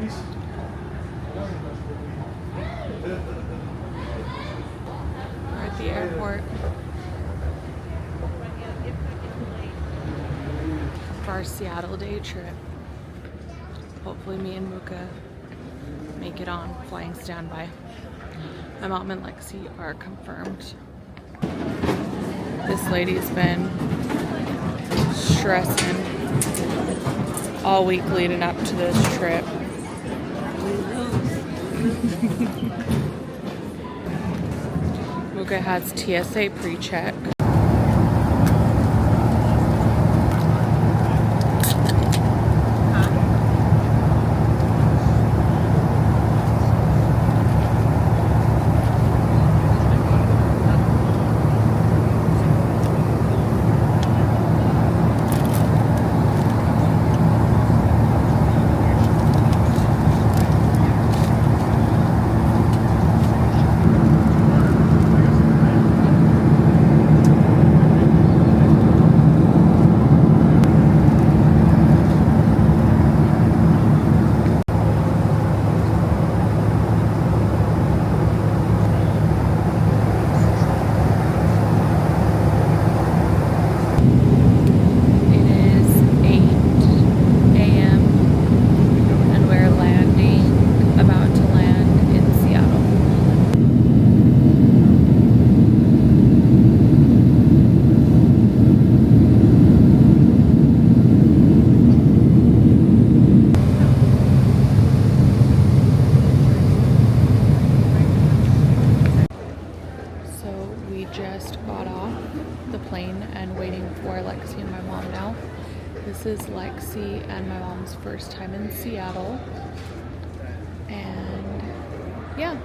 We're at the airport for our Seattle day trip. Hopefully me and Muka make it on flying standby. My mom and Lexi are confirmed. This lady's been stressing all week leading up to this trip. Muka has TSA pre-check. This is Lexi and my mom's first time in Seattle, and yeah,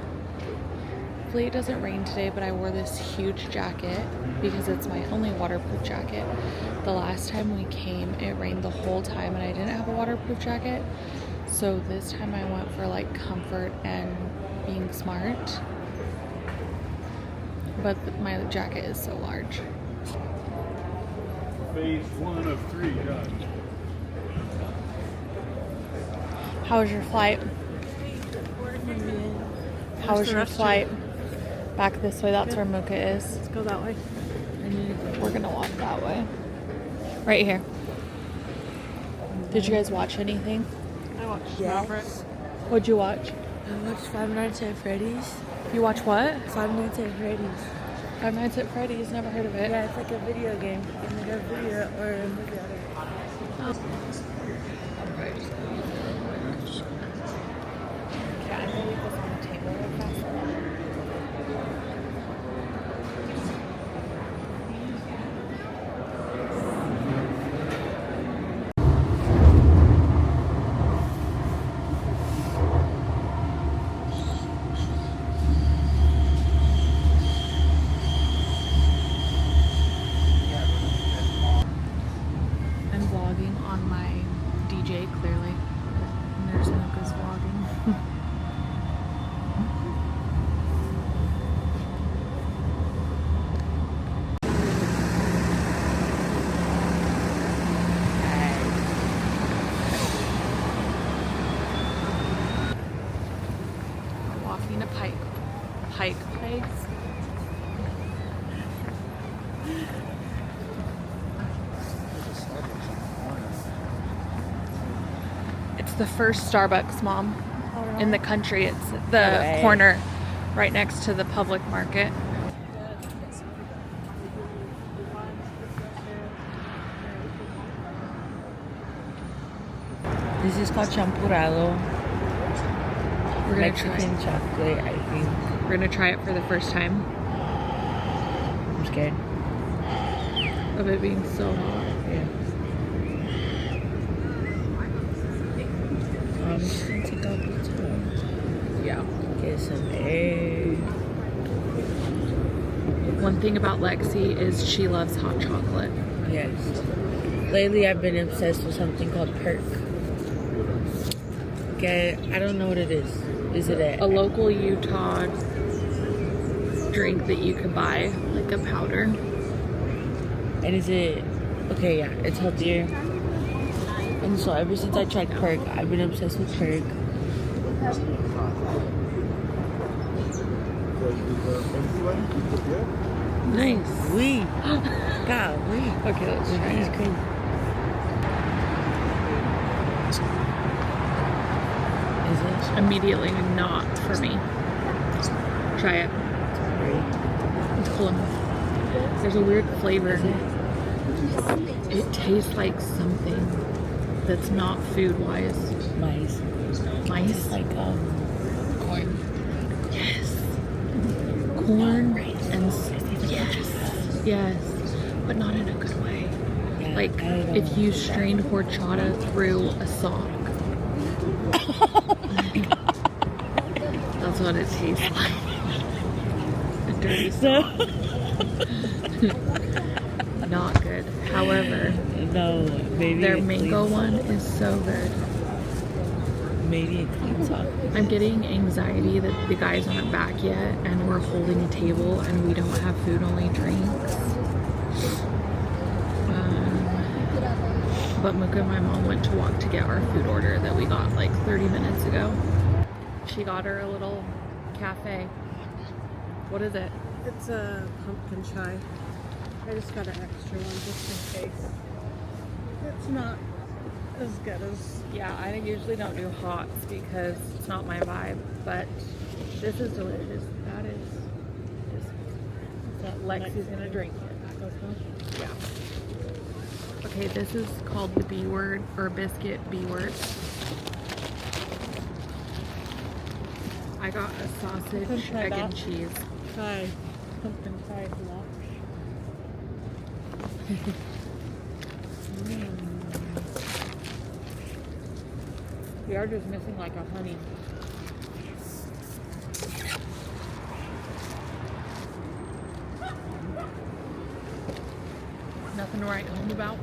hopefully it doesn't rain today, but I wore this huge jacket because it's my only waterproof jacket. The last time we came, it rained the whole time and I didn't have a waterproof jacket, so this time I went for like comfort and being smart, but my jacket is so large. Phase 1 of 3 done. How was your flight? How was your flight? Back this way, that's where Muka is. Let's go that way. We're gonna walk that way. Right here. Did you guys watch anything? I watched Yes. What'd you watch? I watched Five Nights at Freddy's. You watch what? Five Nights at Freddy's. Five Nights at Freddy's, never heard of it. Yeah, it's like a video game. In like a video or a movie. Yeah, I'm gonna leave this on the table real fast. I'm vlogging on my DJ, clearly. And there's Mocha's vlogging. Walking to Pike Place. It's the first Starbucks, Mom, in the country. It's the corner right next to the public market. This is called champurrado. We're gonna Mexican try. chocolate, I think. We're gonna try it for the first time. I'm scared. Of it being so hot. Yeah. I'm just gonna take out the top. Yeah. Get some air. One thing about Lexi is she loves hot chocolate. Yes. Lately, I've been obsessed with something called Perk. Okay, I don't know what it is. Is it A local Utah drink that you can buy, like a powder. And is it okay? Yeah, it's healthier. And so ever since I tried Perk, I've been obsessed with Perk. Nice. We. God, we. Okay, let's try Ice it. cream. Is it? Immediately not for me. Try it. It's cool. There's a weird flavor. It tastes like something that's not food-wise. Mice. Mice? Like corn. Yes. Corn and yes, but not in a good way. Yeah, Like I don't if know. you strained horchata through a sock. That's what it tastes like. A dirty sock. Not good. However, No, maybe their it mango cleans- one is so good. Maybe it cleans up. I'm getting anxiety that the guys aren't back yet and we're holding a table and we don't have food, only drinks. But Mooka and my mom went to walk to get our food order that we got like 30 minutes ago. She got her a little cafe. What is it? It's a pumpkin chai. I just got an extra one just in case. It's not as good as... Yeah, I usually don't do hots because it's not my vibe, but this is delicious. That is that Lexi's gonna drink it. Yeah. Okay, this is called the B word or biscuit B word. I got a sausage, try egg, that. and cheese. Chai. Pumpkin chai lunch. We are just missing like a honey. Nothing to write home about.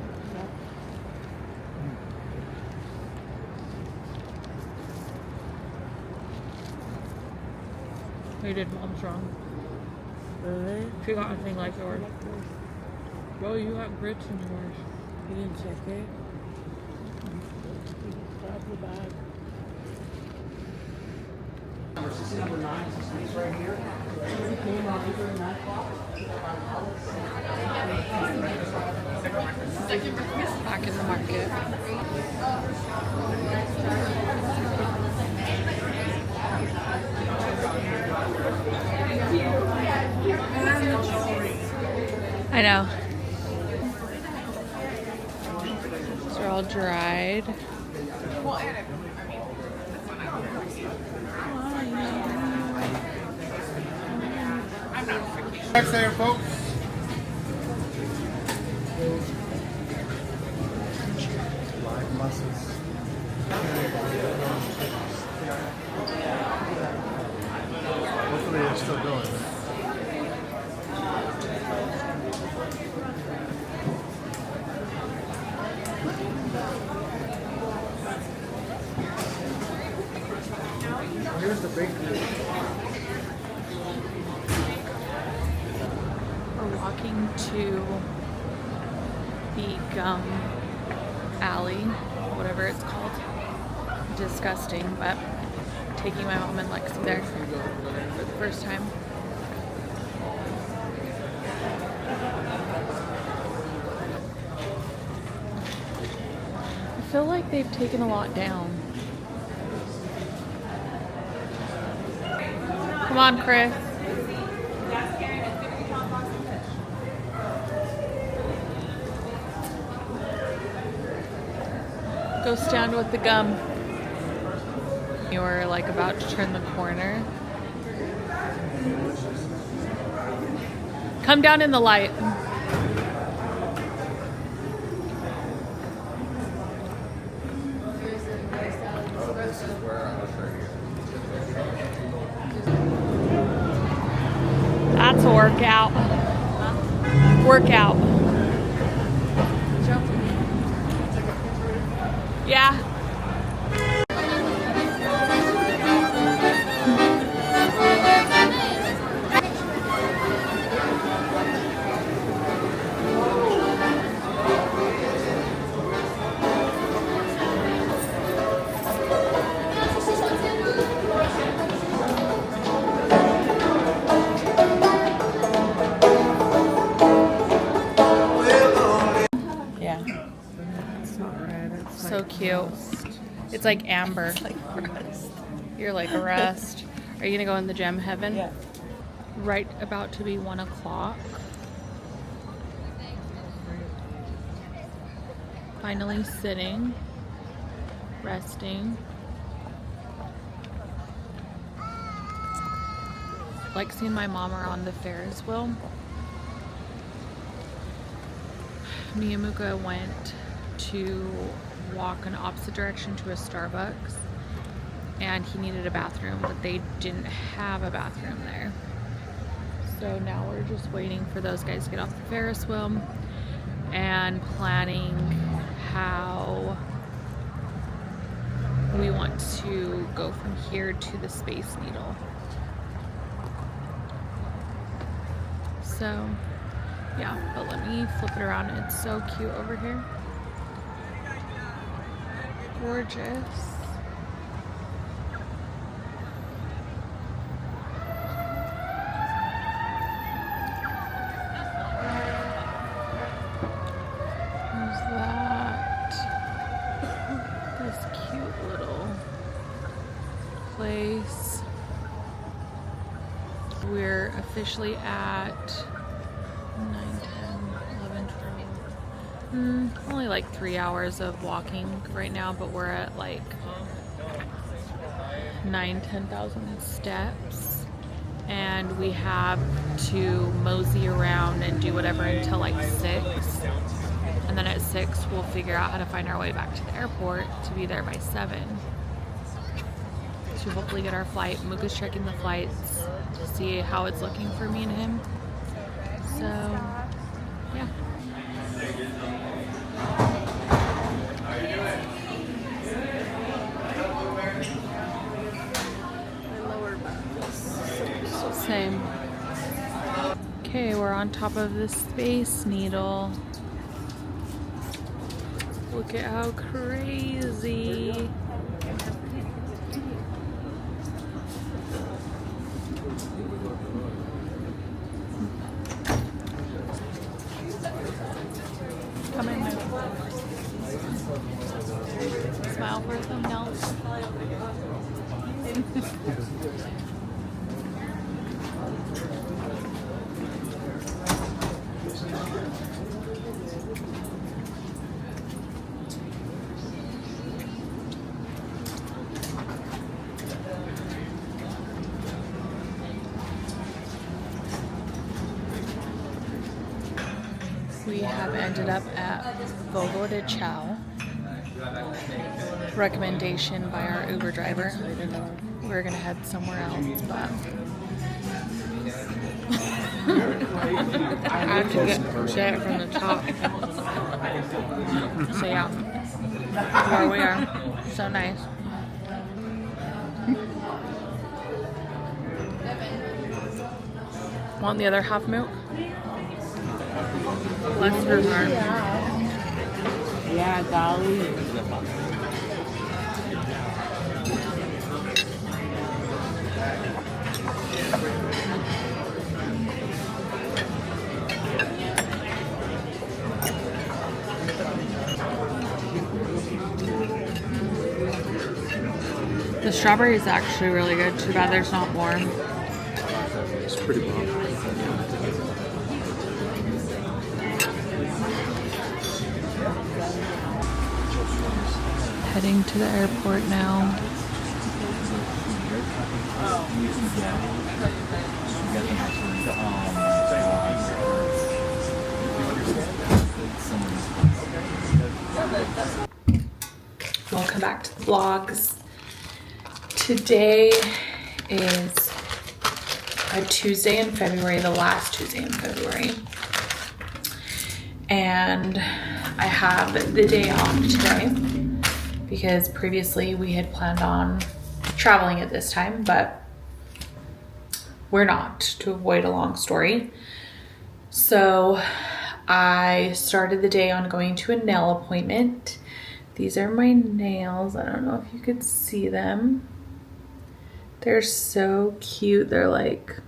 We did mom's wrong. Really? She got a thing like yours. Well, you got grits in yours. You didn't check it? Grab the bag. Back in the market. I know. These are all dried. Next there, folks. Live muscles. Hopefully they're still going. Here's the bakery. We're walking to the gum alley, whatever it's called. Disgusting, but taking my mom and Lexi there for the first time. I feel like they've taken a lot down. Come on, Chris. Go stand with the gum. You were like about to turn the corner. Come down in the light. That's a workout. Workout. Yeah. so cute. It's like amber. You're like a rest. Are you gonna go in the gem heaven? Yeah. Right about to be 1 o'clock. Finally sitting, resting. Lexi and my mom are on the Ferris wheel. Me and Muka went to walk in opposite direction to a Starbucks, and he needed a bathroom, but they didn't have a bathroom there. So now we're just waiting for those guys to get off the Ferris wheel and planning how we want to go from here to the Space Needle. So yeah, but let me flip it around. It's so cute over here. Gorgeous. There's that. This cute little place. We're officially at 9, 10, 11, 12. Only like 3 hours of walking right now, but we're at like 10,000 steps. And we have to mosey around and do whatever until like 6. And then at 6, we'll figure out how to find our way back to the airport to be there by 7. To hopefully get our flight. Muka's checking the flights to see how it's looking for me and him. So, yeah. My lower back is so Same. Okay, we're on top of the Space Needle. Look at how crazy. Come in, move. Smile for a thumbnail. We have ended up at Fogo de Chao. Recommendation by our Uber driver. We're gonna head somewhere else, but I have to get it from the top. so yeah, where we are. So nice. Want the other half milk? Bless her heart. Yeah, golly. The strawberry is actually really good. Too bad there's not more. It's pretty bomb. Heading to the airport now. Welcome back to the vlogs. Today is a Tuesday in February, the last Tuesday in February. And I have the day off today because previously we had planned on traveling at this time, but we're not, to avoid a long story. So I started the day on going to a nail appointment. These are my nails. I don't know if you could see them. They're so cute. They're like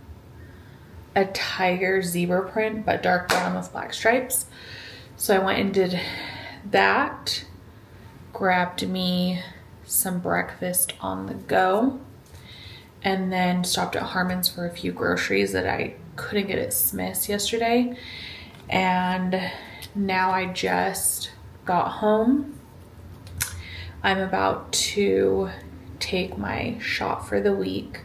a tiger zebra print, but dark brown with black stripes. So I went and did that. grabbed me some breakfast on the go, and then stopped at Harmon's for a few groceries that I couldn't get at Smith's yesterday. And now I just got home. I'm about to take my shot for the week.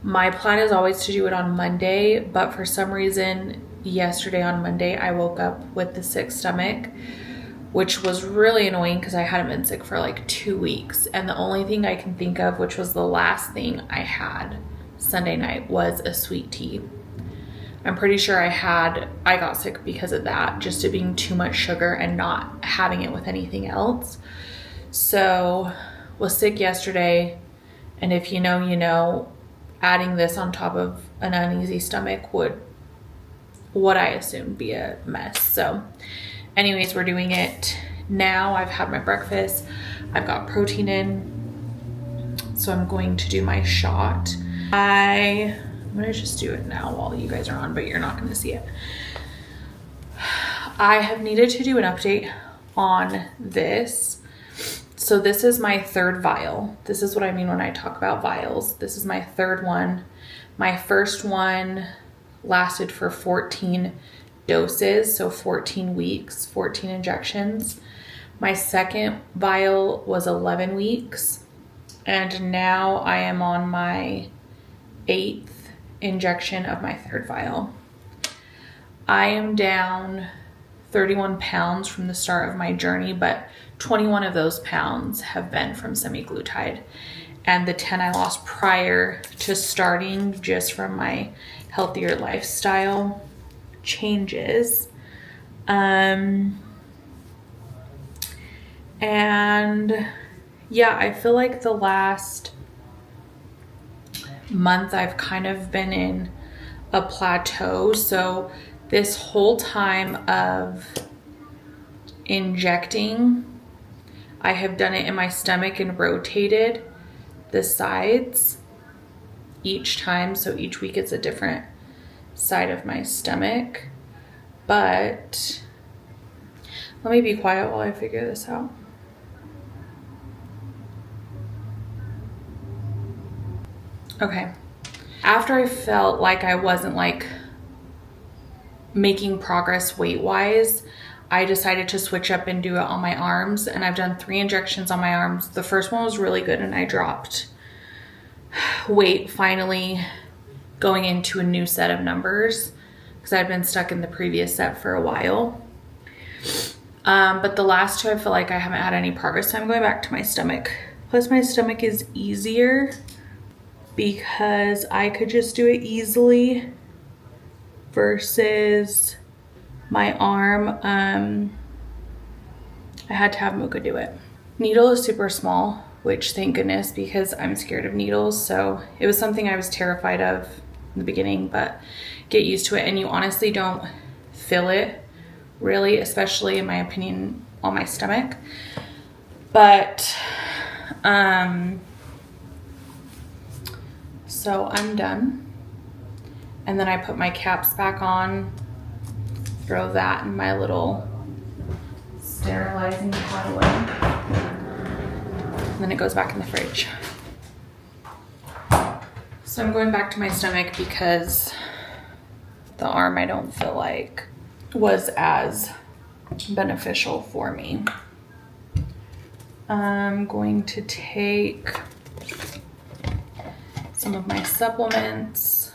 My plan is always to do it on Monday, but for some reason yesterday on Monday I woke up with the sick stomach, which was really annoying because I hadn't been sick for like 2 weeks, and the only thing I can think of, which was the last thing I had Sunday night, was a sweet tea. I'm pretty sure I got sick because of that, just it being too much sugar and not having it with anything else. So was sick yesterday, and if you know, you know, adding this on top of an uneasy stomach would, what I assume, be a mess. So anyways, we're doing it now. I've had my breakfast, I've got protein in, so I'm going to do my shot. I'm gonna just do it now while you guys are on, but you're not gonna see it. I have needed to do an update on this. So this is my third vial. This is what I mean when I talk about vials. This is my third one. My first one lasted for 14 doses, so 14 weeks, 14 injections. My second vial was 11 weeks, and now I am on my 8th injection of my third vial. I am down 31 pounds from the start of my journey, but 21 of those pounds have been from semaglutide, and the 10 I lost prior to starting just from my healthier lifestyle changes. And yeah, I feel like the last month I've kind of been in a plateau. So this whole time of injecting, I have done it in my stomach and rotated the sides each time. So each week it's a different side of my stomach. But let me be quiet while I figure this out. Okay. After I felt like I wasn't like making progress weight-wise, I decided to switch up and do it on my arms, and I've done 3 injections on my arms. The first one was really good and I dropped weight finally going into a new set of numbers because I'd been stuck in the previous set for a while. But the last 2 I feel like I haven't had any progress, so I'm going back to my stomach. Plus my stomach is easier because I could just do it easily versus my arm. I had to have Mocha do it. Needle is super small, which thank goodness, because I'm scared of needles. So it was something I was terrified of in the beginning, but get used to it, and you honestly don't feel it really, especially in my opinion on my stomach. But so I'm done, and then I put my caps back on, throw that in my little sterilizing pot away, and then it goes back in the fridge. So I'm going back to my stomach because the arm I don't feel like was as beneficial for me. I'm going to take some of my supplements.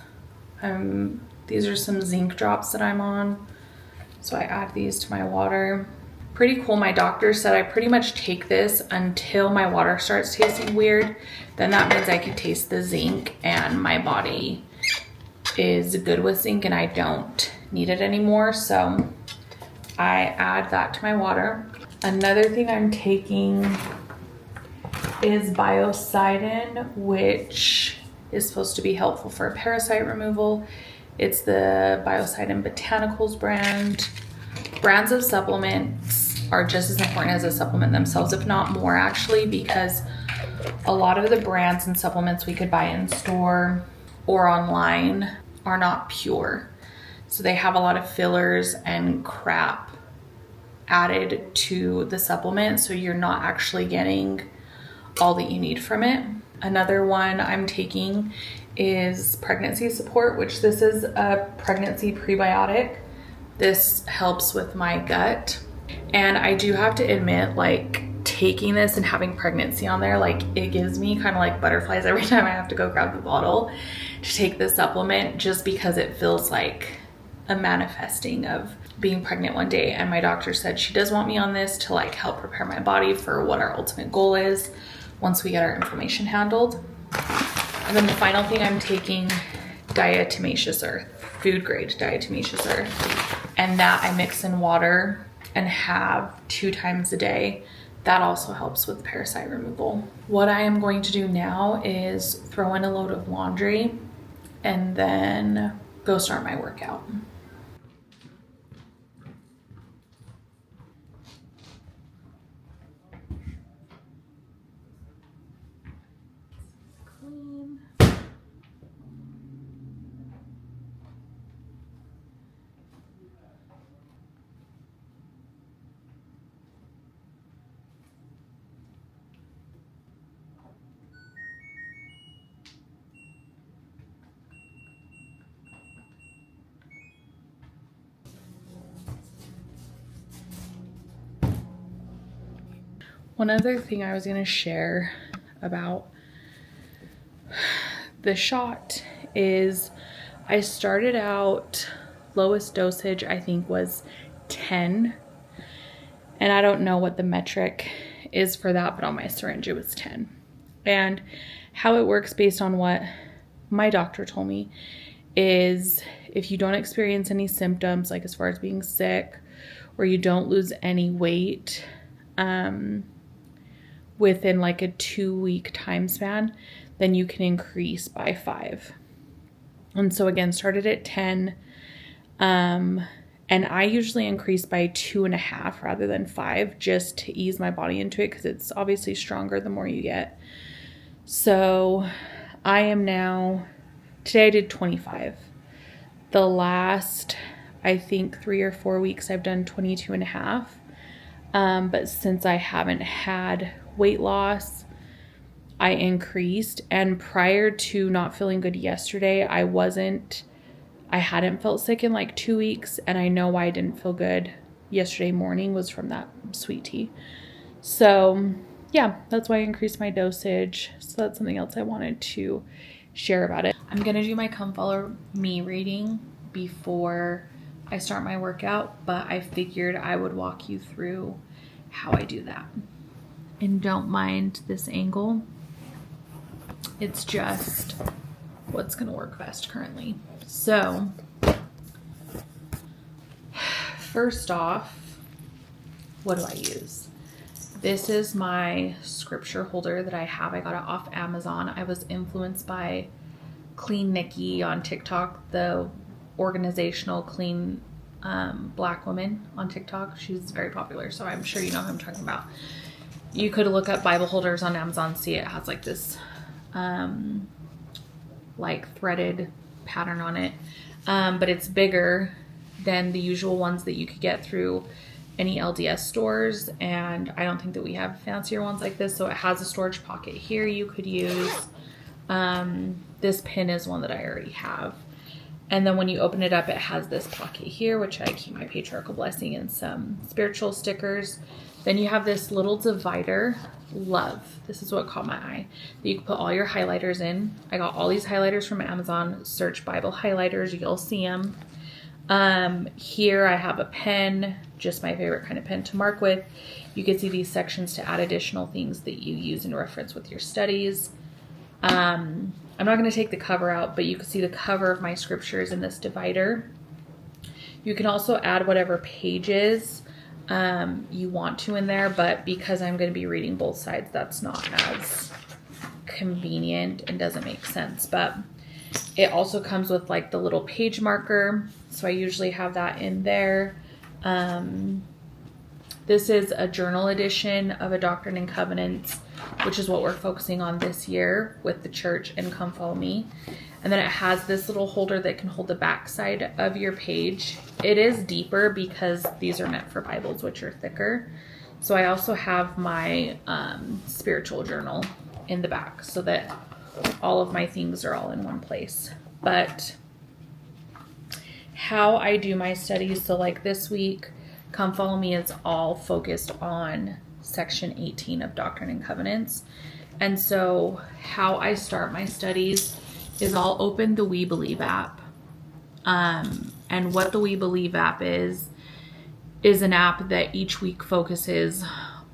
These are some zinc drops that I'm on, so I add these to my water. Pretty cool. My doctor said I pretty much take this until my water starts tasting weird. Then that means I can taste the zinc and my body is good with zinc and I don't need it anymore. So I add that to my water. Another thing I'm taking is biocidin, which is supposed to be helpful for parasite removal. It's the Biocidin Botanicals brand. Brands of supplements are just as important as a supplement themselves, if not more actually, because a lot of the brands and supplements we could buy in store or online are not pure. So they have a lot of fillers and crap added to the supplement, so you're not actually getting all that you need from it. Another one I'm taking is pregnancy support, which this is a pregnancy prebiotic. This helps with my gut. And I do have to admit, like, taking this and having pregnancy on there, like, it gives me kind of like butterflies every time I have to go grab the bottle to take this supplement, just because it feels like a manifesting of being pregnant one day. And my doctor said she does want me on this to like help prepare my body for what our ultimate goal is once we get our inflammation handled. And then the final thing I'm taking, diatomaceous earth, food grade diatomaceous earth. And that I mix in water and have 2 times a day. That also helps with parasite removal. What I am going to do now is throw in a load of laundry and then go start my workout. Clean. One other thing I was going to share about the shot is I started out, lowest dosage I think was 10, and I don't know what the metric is for that, but on my syringe it was 10. And how it works, based on what my doctor told me, is if you don't experience any symptoms, like as far as being sick, or you don't lose any weight within like a 2-week time span, then you can increase by 5. And so again, started at 10. And I usually increase by 2.5 rather than 5, just to ease my body into it, because it's obviously stronger the more you get. So I am now, today I did 25. The last, I think 3 or 4 weeks, I've done 22.5. But since I haven't had weight loss, I increased. And prior to not feeling good yesterday, I hadn't felt sick in like 2 weeks. And I know why I didn't feel good yesterday morning was from that sweet tea. So yeah, that's why I increased my dosage. So that's something else I wanted to share about it. I'm going to do my Come Follow Me reading before I start my workout, but I figured I would walk you through how I do that. And don't mind this angle. It's just what's going to work best currently. So first off, what do I use? This is my scripture holder that I have. I got it off Amazon. I was influenced by Clean Nikki on TikTok, the organizational clean black woman on TikTok. She's very popular, so I'm sure you know who I'm talking about. You could look up Bible holders on Amazon, see it has like this like threaded pattern on it, but it's bigger than the usual ones that you could get through any LDS stores, and I don't think that we have fancier ones like this. So it has a storage pocket here you could use. This pin is one that I already have. And then when you open it up, it has this pocket here, which I keep my patriarchal blessing and some spiritual stickers. Then you have this little divider, love. This is what caught my eye. That you can put all your highlighters in. I got all these highlighters from Amazon. Search Bible highlighters, you'll see them. Here I have a pen, just my favorite kind of pen to mark with. You can see these sections to add additional things that you use in reference with your studies. I'm not going to take the cover out, but you can see the cover of my scriptures in this divider. You can also add whatever pages you want to in there, but because I'm going to be reading both sides, that's not as convenient and doesn't make sense. But it also comes with like the little page marker, so I usually have that in there. This is a journal edition of a Doctrine and Covenants, which is what we're focusing on this year with the church and Come Follow Me. And then it has this little holder that can hold the back side of your page. It is deeper because these are meant for Bibles, which are thicker. So I also have my spiritual journal in the back so that all of my things are all in one place. But how I do my studies, so like this week, Come Follow Me is all focused on section 18 of Doctrine and Covenants. And so how I start my studies is I'll open the We Believe app. And what the We Believe app is an app that each week focuses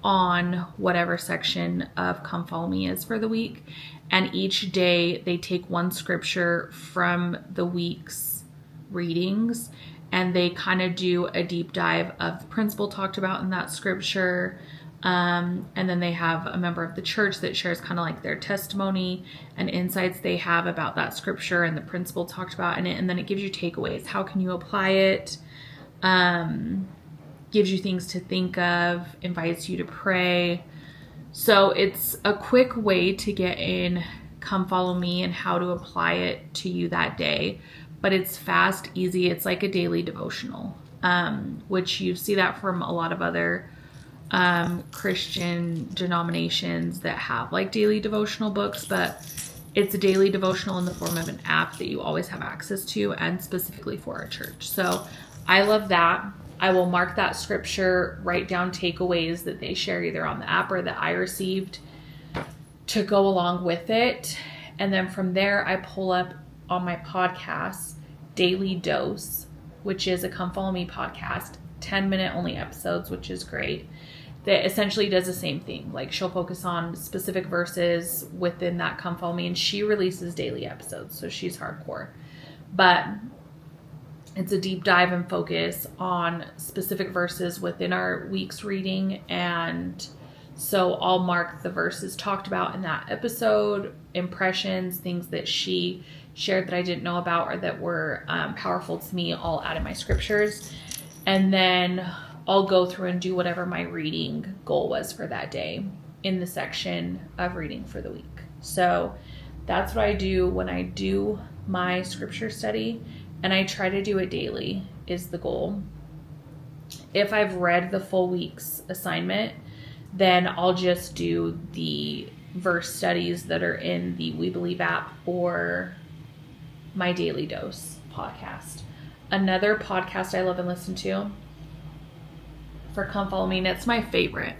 on whatever section of Come Follow Me is for the week. And each day they take one scripture from the week's readings and they kind of do a deep dive of the principle talked about in that scripture. And then they have a member of the church that shares kind of like their testimony and insights they have about that scripture and the principle talked about in it. And then it gives you takeaways. How can you apply it? Gives you things to think of, invites you to pray. So it's a quick way to get in Come Follow Me and how to apply it to you that day. But it's fast, easy. It's like a daily devotional, which you see that from a lot of other Christian denominations that have like daily devotional books, but it's a daily devotional in the form of an app that you always have access to and specifically for our church. So I love that. I will mark that scripture, write down takeaways that they share either on the app or that I received to go along with it. And then from there, I pull up on my podcast, Daily Dose, which is a Come Follow Me podcast, 10-minute only episodes, which is great. That essentially does the same thing. Like she'll focus on specific verses within that Come Follow Me, and she releases daily episodes, so she's hardcore. But it's a deep dive and focus on specific verses within our week's reading, and so I'll mark the verses talked about in that episode, impressions, things that she shared that I didn't know about or that were powerful to me, all add in my scriptures. And then I'll go through and do whatever my reading goal was for that day in the section of reading for the week. So that's what I do when I do my scripture study, and I try to do it daily is the goal. If I've read the full week's assignment, then I'll just do the verse studies that are in the We Believe app or my Daily Dose podcast. Another podcast I love and listen to for Come Follow Me, and it's my favorite,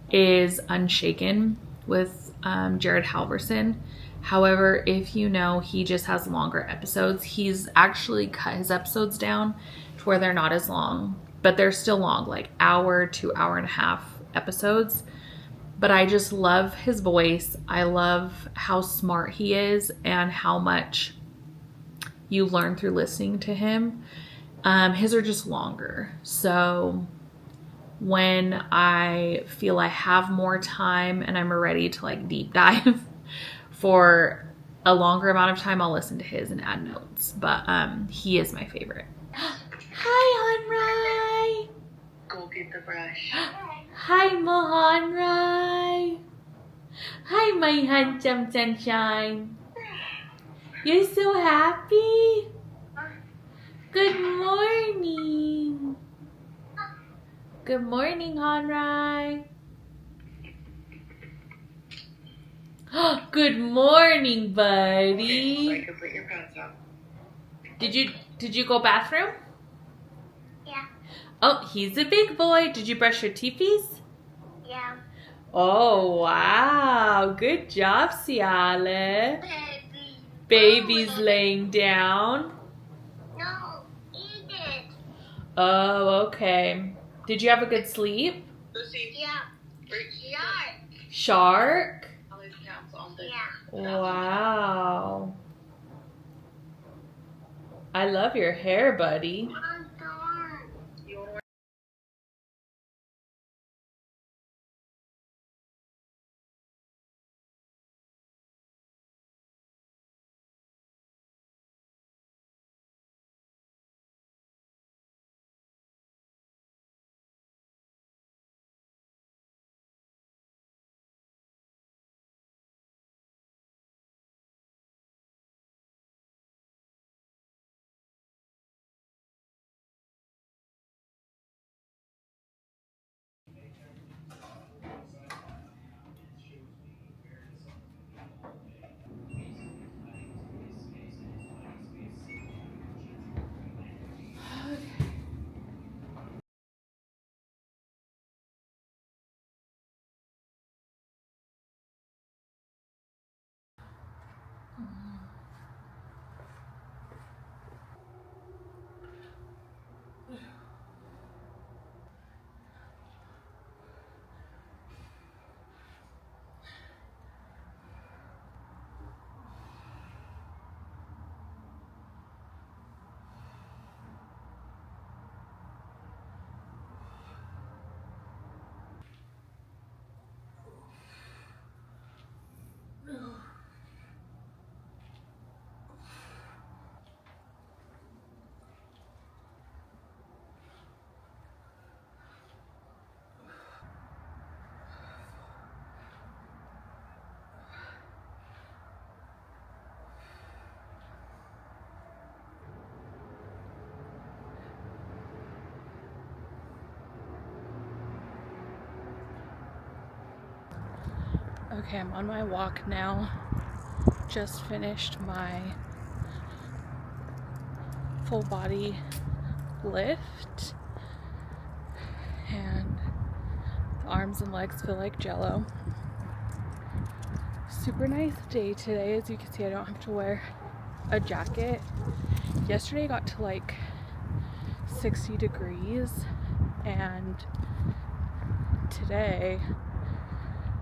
is Unshaken with Jared Halverson. However, if you know, he just has longer episodes. He's actually cut his episodes down to where they're not as long, but they're still long, like hour to hour and a half episodes. But I just love his voice. I love how smart he is and how much you learn through listening to him. His are just longer. So when I feel I have more time and I'm ready to like deep dive for a longer amount of time, I'll listen to his and add notes. But he is my favorite. Hi, Honrai. Go get the brush. Hi, Mohanrai. Hi, my handsome sunshine. You're so happy. Good morning. Good morning, Honrai. Good morning, buddy. So I can put your pants on. Did you go bathroom? Yeah. Oh, he's a big boy. Did you brush your teepees? Yeah. Oh, wow. Good job, Ciale. Baby. Baby's laying down. No, eat it. Oh, okay. Did you have a good sleep? Lucy, Yeah. Shark. Shark? all these pants on the Yeah. Wow. I love your hair, buddy. Okay, I'm on my walk now. Just finished my full body lift, and the arms and legs feel like jello. Super nice day today. As you can see, I don't have to wear a jacket. Yesterday got to like 60 degrees, and today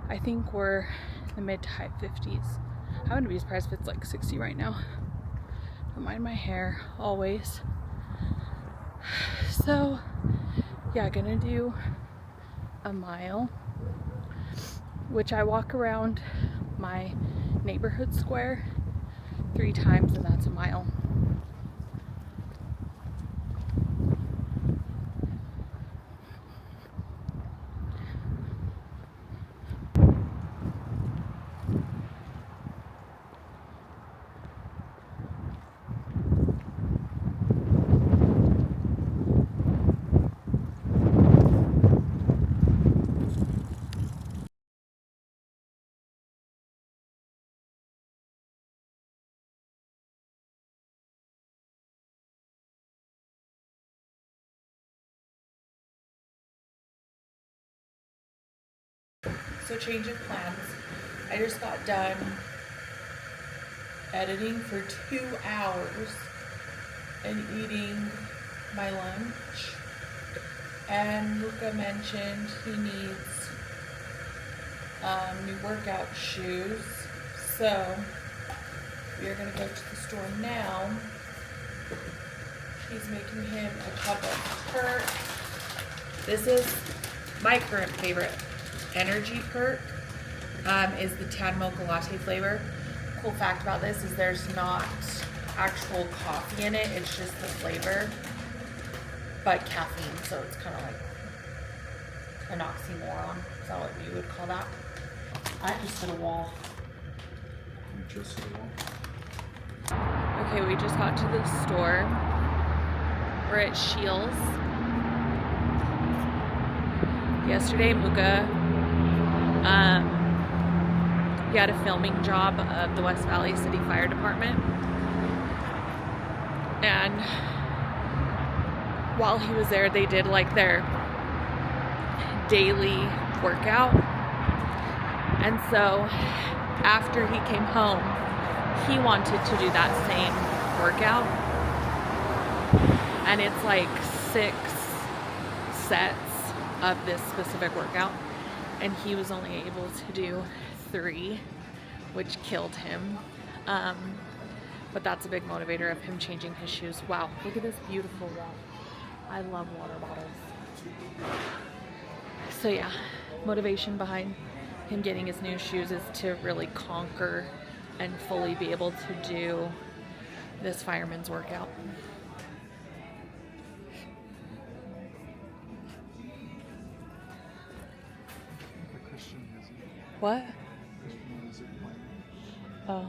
I think we're in the mid to high 50s. I wouldn't be surprised if it's like 60 right now. Don't mind my hair, always. So yeah, gonna do a mile, which I walk around my neighborhood square 3 times, and that's a mile. So change of plans. I just got done editing for 2 hours and eating my lunch. And Luca mentioned he needs new workout shoes. So we are gonna go to the store now. He's making him a cup of perk. This is my current favorite. Energy perk is the tan mocha latte flavor. Cool fact about this is there's not actual coffee in it, it's just the flavor, but caffeine, so it's kind of like an oxymoron. Is that what you would call that? I just hit a wall. You just hit a wall. Okay, we just got to the store. We're at Shields. Yesterday, Muka he had a filming job of the West Valley City Fire Department, and while he was there, they did like their daily workout. And so after he came home, he wanted to do that same workout, and it's like 6 sets of this specific workout, and he was only able to do 3, which killed him. But that's a big motivator of him changing his shoes. Wow, look at this beautiful wall. I love water bottles. So yeah, motivation behind him getting his new shoes is to really conquer and fully be able to do this fireman's workout. Christian has it. What? Christian has it white. Oh.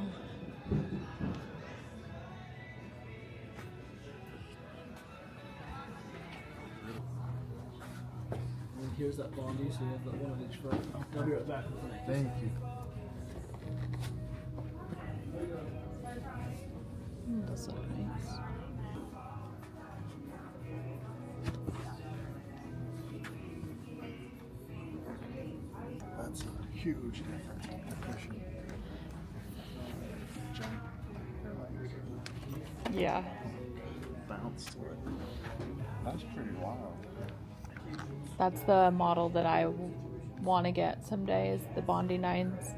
And here's that Bondi, so you have that one of each foot. I'll be right back. Thank you. Those look nice. That's a huge difference in the Christian. Giant. They're like Yeah. bounce to it. That's pretty wild. That's the model that I want to get someday, is the Bondi 9s.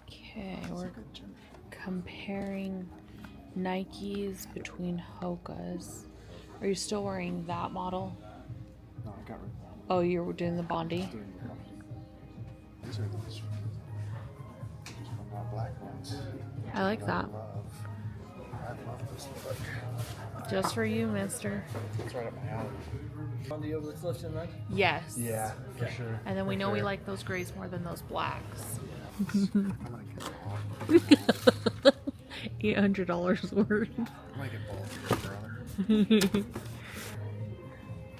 Okay, It's we're like a gym. comparing Nikes between Hoka's. Are you still wearing that model? No, I got rid of that one. Oh, you were doing the Bondi? Doing the coffee. These are those from my black ones. I like that. I love this look. Just for you, mister. It's right up my alley. Bondi over the cliff tonight? Yes. Yeah, for sure. And then we For know we sure. like those grays more than those blacks. I'm gonna get all. $800 worth. I might get both for your brother.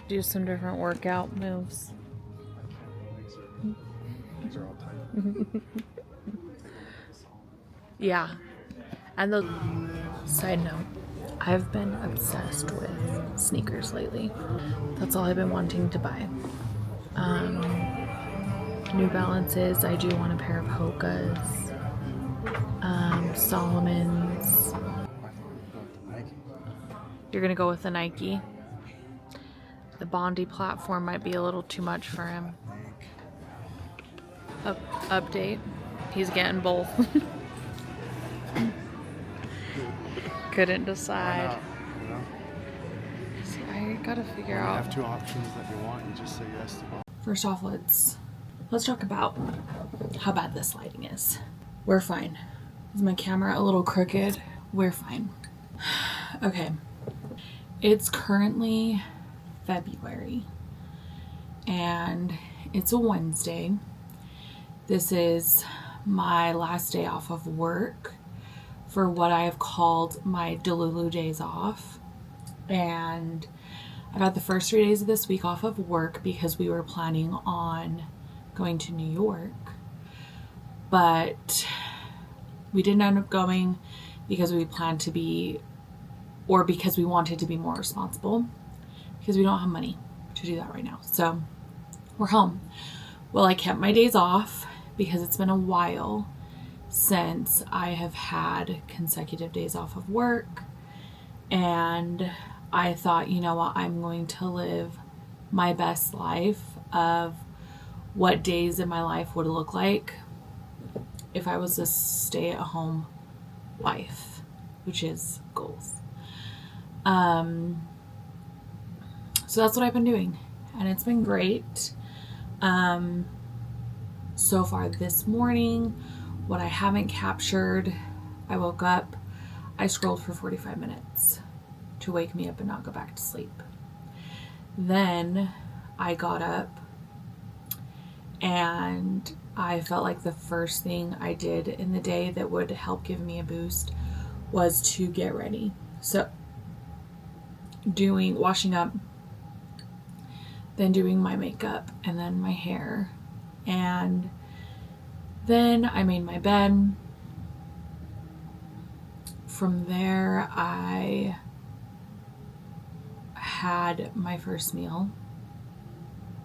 Do some different workout moves. I can't mix it. These are all tight. Yeah. And the side note, I've been obsessed with sneakers lately. That's all I've been wanting to buy. New Balances. I do want a pair of Hoka's. Solomon's. I think we'll go with the Nike. You're gonna go with the Nike. The Bondi platform might be a little too much for him. Update. He's getting both. Couldn't Why decide. not? You know? See, I gotta figure When you out. have two options that you want, you just say yes to both. First off, let's talk about how bad this lighting is. We're fine. Is my camera a little crooked? We're fine. Okay. It's currently February and it's a Wednesday. This is my last day off of work for what I have called my Delulu days off. And I got the first 3 days of this week off of work because we were planning on going to New York. But we didn't end up going because we planned to be, or because we wanted to be more responsible, because we don't have money to do that right now. So we're home. Well, I kept my days off because it's been a while since I have had consecutive days off of work. And I thought, you know what, I'm going to live my best life of what days in my life would look like if I was a stay-at-home wife, which is goals. So that's what I've been doing, and it's been great. So far this morning, what I haven't captured, I woke up, I scrolled for 45 minutes to wake me up and not go back to sleep. Then I got up and I felt like the first thing I did in the day that would help give me a boost was to get ready. So washing up, then doing my makeup and then my hair. And then I made my bed. From there, I had my first meal.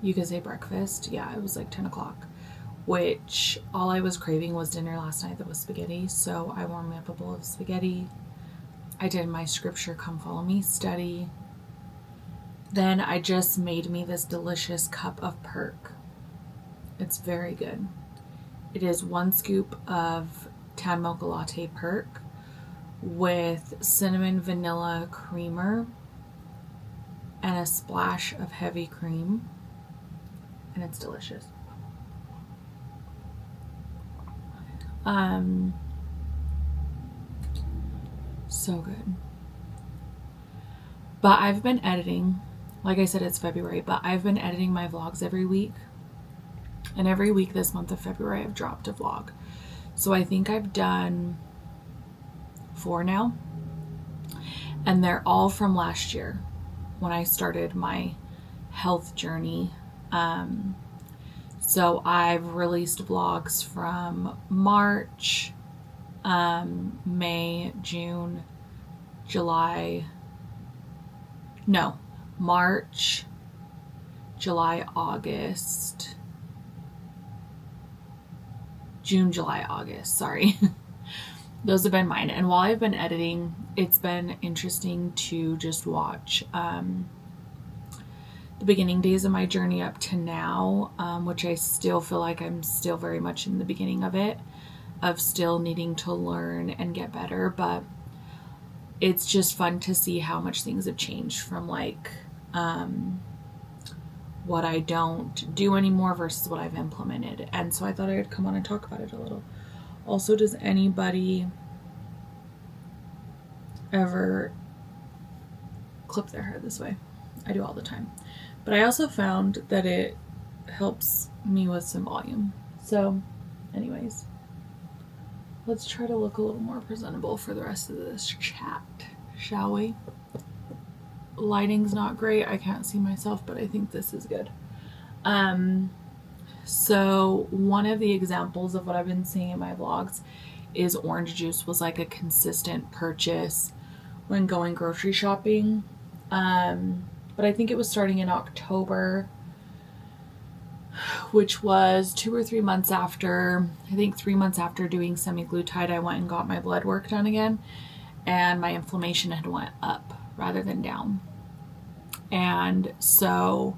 You could say breakfast. Yeah, it was like 10 o'clock, which all I was craving was dinner last night that was spaghetti. So I warmed me up a bowl of spaghetti. I did my scripture come follow me study. Then I just made me this delicious cup of perk. It's very good. It is 1 scoop of tan mocha latte perk with cinnamon vanilla creamer and a splash of heavy cream, and it's delicious. So good. But I've been editing, like I said, it's February, but I've been editing my vlogs every week. And every week this month of February, I've dropped a vlog. So I think I've done 4 now. And they're all from last year when I started my health journey. So I've released vlogs from March, May, June, July. No, March, July, August. June, July, August, sorry. Those have been mine. And while I've been editing, it's been interesting to just watch the beginning days of my journey up to now, which I still feel like I'm still very much in the beginning of it, of still needing to learn and get better. But it's just fun to see how much things have changed from like what I don't do anymore versus what I've implemented. And so I thought I would come on and talk about it a little. Also, does anybody ever clip their hair this way? I do all the time. But I also found that it helps me with some volume. So anyways, let's try to look a little more presentable for the rest of this chat, shall we? Lighting's not great. I can't see myself, but I think this is good. So one of the examples of what I've been seeing in my vlogs is orange juice was like a consistent purchase when going grocery shopping. But I think it was starting in October, which was 2 or 3 months after, I think 3 months after doing semaglutide, I went and got my blood work done again, and my inflammation had went up rather than down. And so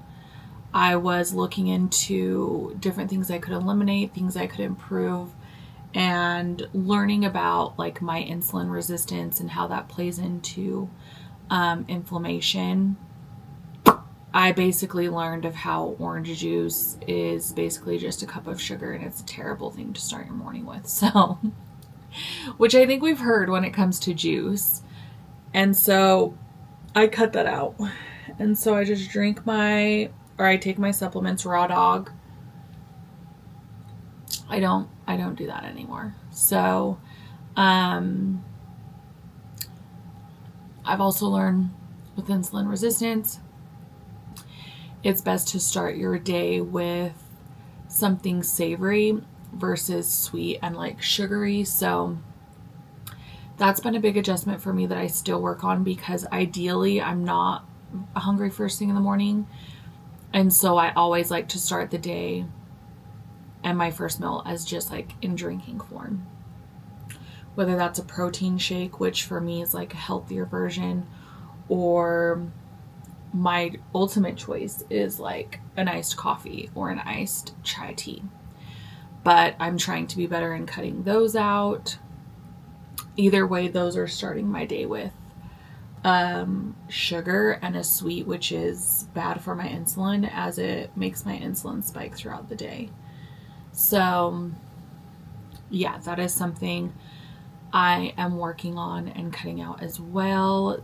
I was looking into different things I could eliminate, things I could improve, and learning about like my insulin resistance and how that plays into inflammation. I basically learned of how orange juice is basically just a cup of sugar, and it's a terrible thing to start your morning with. So, which I think we've heard when it comes to juice. And so I cut that out. And so I just I take my supplements raw dog. I don't do that anymore. So, I've also learned with insulin resistance, it's best to start your day with something savory versus sweet and like sugary. So that's been a big adjustment for me that I still work on, because ideally I'm not hungry first thing in the morning. And so I always like to start the day and my first meal as just like in drinking form. Whether that's a protein shake, which for me is like a healthier version, or my ultimate choice is like an iced coffee or an iced chai tea. But I'm trying to be better in cutting those out. Either way, those are starting my day with sugar and a sweet, which is bad for my insulin as it makes my insulin spike throughout the day. So yeah, that is something I am working on and cutting out as well.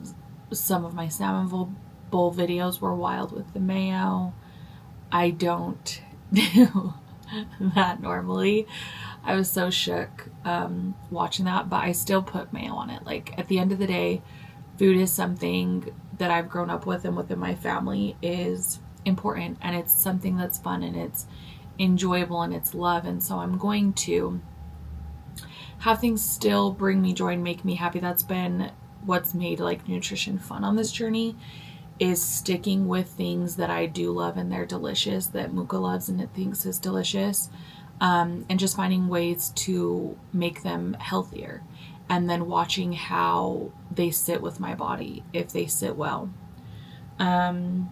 Some of my salmon bowl videos were wild with the mayo. I don't do that normally. I was so shook watching that, but I still put mayo on it. Like, at the end of the day, food is something that I've grown up with, and within my family is important, and it's something that's fun, and it's enjoyable, and it's love. And so I'm going to have things still bring me joy and make me happy. That's been what's made like nutrition fun on this journey, is sticking with things that I do love and they're delicious, that Muka loves and it thinks is delicious, and just finding ways to make them healthier, and then watching how they sit with my body, if they sit well. And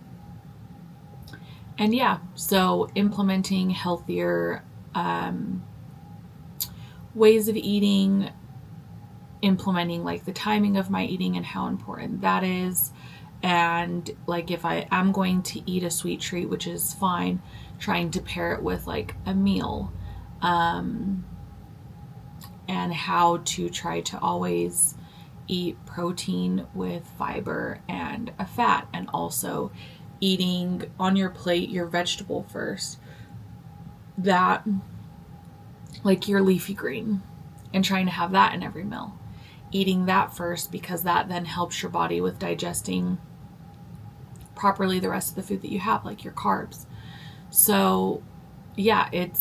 yeah, so implementing healthier ways of eating, implementing like the timing of my eating and how important that is. And like, if I am going to eat a sweet treat, which is fine, trying to pair it with like a meal, and how to try to always eat protein with fiber and a fat, and also eating on your plate your vegetable first, that like your leafy green, and trying to have that in every meal, eating that first, because that then helps your body with digesting properly the rest of the food that you have, like your carbs. So yeah, it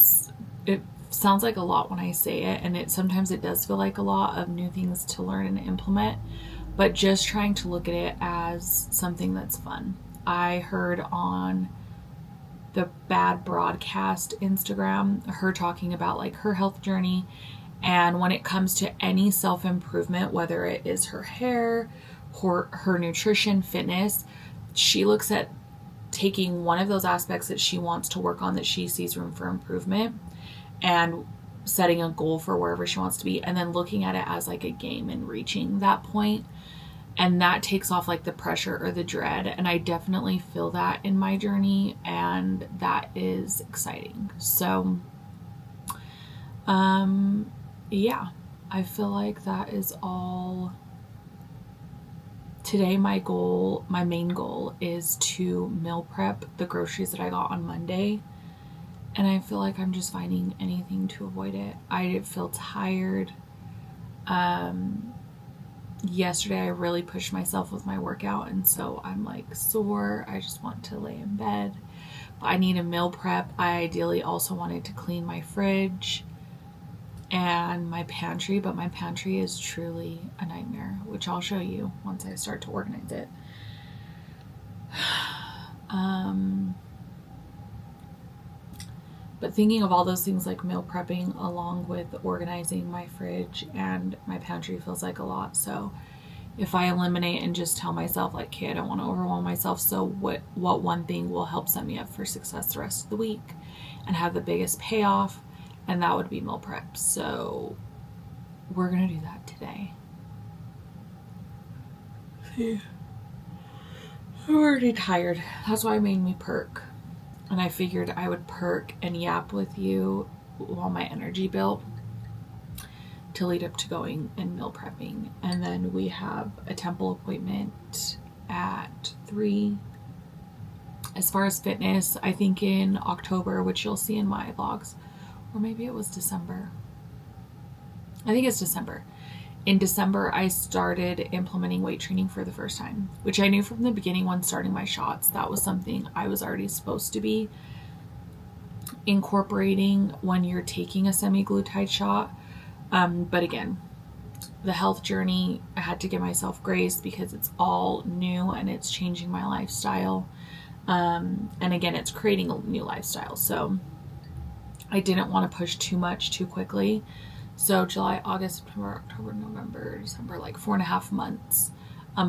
sounds like a lot when I say it, and sometimes it does feel like a lot of new things to learn and implement, but just trying to look at it as something that's fun. I heard on the Bad Broadcast Instagram her talking about like her health journey, and when it comes to any self-improvement, whether it is her hair, her nutrition, fitness, she looks at taking one of those aspects that she wants to work on, that she sees room for improvement, and setting a goal for wherever she wants to be, and then looking at it as like a game and reaching that point. And that takes off like the pressure or the dread. And I definitely feel that in my journey, and that is exciting. So, yeah, I feel like that is all. Today, my main goal is to meal prep the groceries that I got on Monday. And I feel like I'm just finding anything to avoid it. I feel tired. Yesterday I really pushed myself with my workout, and so I'm like sore. I just want to lay in bed. I need a meal prep. I ideally also wanted to clean my fridge and my pantry, but my pantry is truly a nightmare, which I'll show you once I start to organize it. But thinking of all those things like meal prepping along with organizing my fridge and my pantry feels like a lot. So if I eliminate and just tell myself like, okay, I don't want to overwhelm myself, so what one thing will help set me up for success the rest of the week and have the biggest payoff, and that would be meal prep. So we're gonna do that today. I'm already tired. That's why it made me perk. And I figured I would perk and yap with you while my energy built to lead up to going and meal prepping. And then we have a temple appointment at 3. As far as fitness, I think in October, which you'll see in my vlogs, or maybe it was December. I think it's December. In December, I started implementing weight training for the first time, which I knew from the beginning when starting my shots, that was something I was already supposed to be incorporating when you're taking a semaglutide shot. But again, the health journey, I had to give myself grace because it's all new and it's changing my lifestyle. And again, it's creating a new lifestyle. So I didn't want to push too much too quickly. So July, August, September, October, November, December, like 4.5 months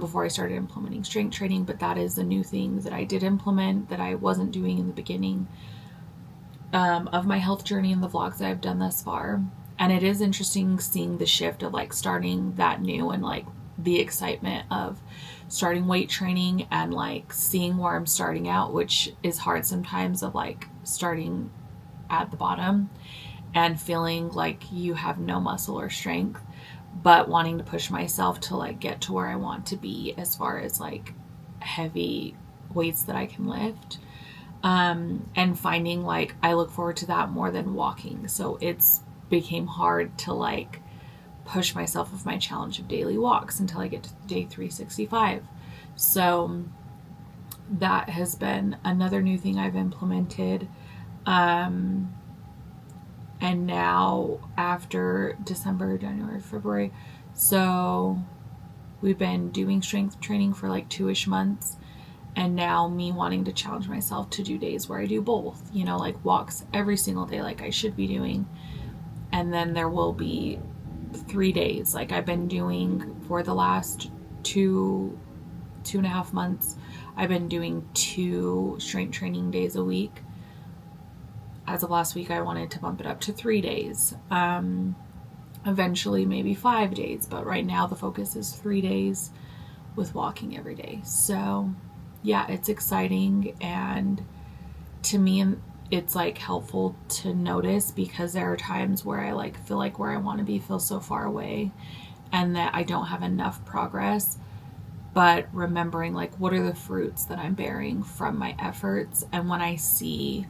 before I started implementing strength training. But that is a new thing that I did implement that I wasn't doing in the beginning of my health journey in the vlogs that I've done thus far. And it is interesting seeing the shift of like starting that new and like the excitement of starting weight training and like seeing where I'm starting out, which is hard sometimes, of like starting at the bottom and feeling like you have no muscle or strength, but wanting to push myself to like get to where I want to be as far as like heavy weights that I can lift. And finding like I look forward to that more than walking. So it's became hard to like push myself with my challenge of daily walks until I get to day 365. So that has been another new thing I've implemented. And now after December, January, February, so we've been doing strength training for like 2-ish months. And now me wanting to challenge myself to do days where I do both, you know, like walks every single day like I should be doing. And then there will be 3 days like I've been doing for the last 2.5 months. I've been doing 2 strength training days a week. As of last week, I wanted to bump it up to 3 days. Eventually maybe 5 days, but right now the focus is 3 days with walking every day. So yeah, it's exciting, and to me it's like helpful to notice, because there are times where I like feel like where I want to be feels so far away and that I don't have enough progress. But remembering like what are the fruits that I'm bearing from my efforts, and when I see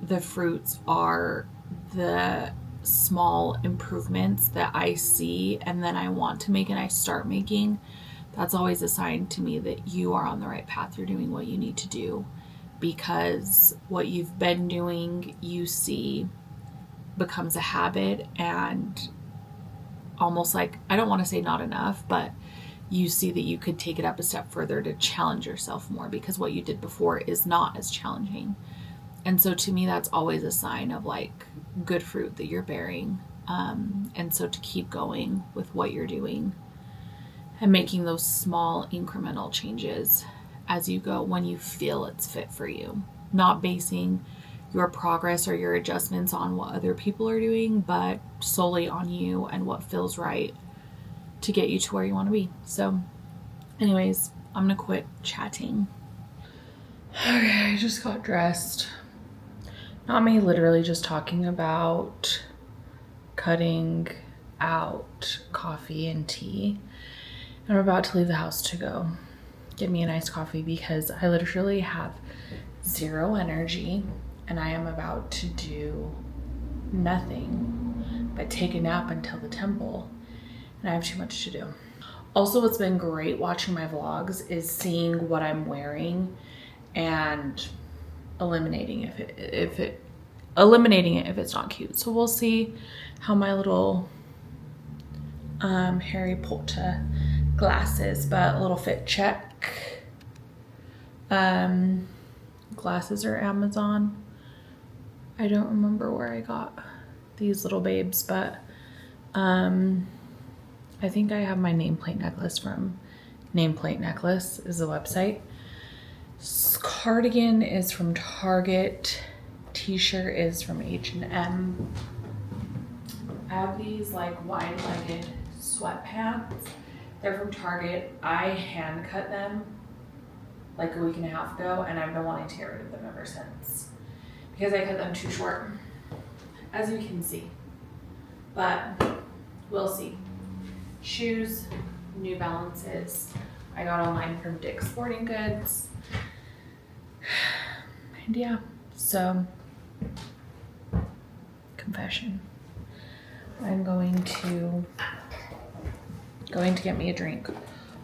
the fruits are the small improvements that I see and then I want to make and I start making, that's always a sign to me that you are on the right path. You're doing what you need to do, because what you've been doing, you see, becomes a habit, and almost like, I don't want to say not enough, but you see that you could take it up a step further to challenge yourself more, because what you did before is not as challenging. And so to me, that's always a sign of like good fruit that you're bearing. And so to keep going with what you're doing and making those small incremental changes as you go when you feel it's fit for you, not basing your progress or your adjustments on what other people are doing, but solely on you and what feels right to get you to where you want to be. So anyways, I'm gonna quit chatting. Okay, I just got dressed. Not me literally just talking about cutting out coffee and tea. I'm about to leave the house to go get me a nice coffee, because I literally have 0 energy and I am about to do nothing but take a nap until the temple, and I have too much to do. Also, what's been great watching my vlogs is seeing what I'm wearing and eliminating if it's not cute. So we'll see how my little Harry Potter glasses, but a little fit check. Glasses are Amazon. I don't remember where I got these little babes, but I think I have my nameplate necklace from Nameplate Necklace is the website. Cardigan is from Target. T-shirt is from H&M. I have these like wide-legged sweatpants. They're from Target. I hand cut them like a week and a half ago, and I've been wanting to get rid of them ever since because I cut them too short, as you can see. But we'll see. Shoes, New Balances. I got online from Dick's Sporting Goods. And yeah, so confession. I'm going to get me a drink.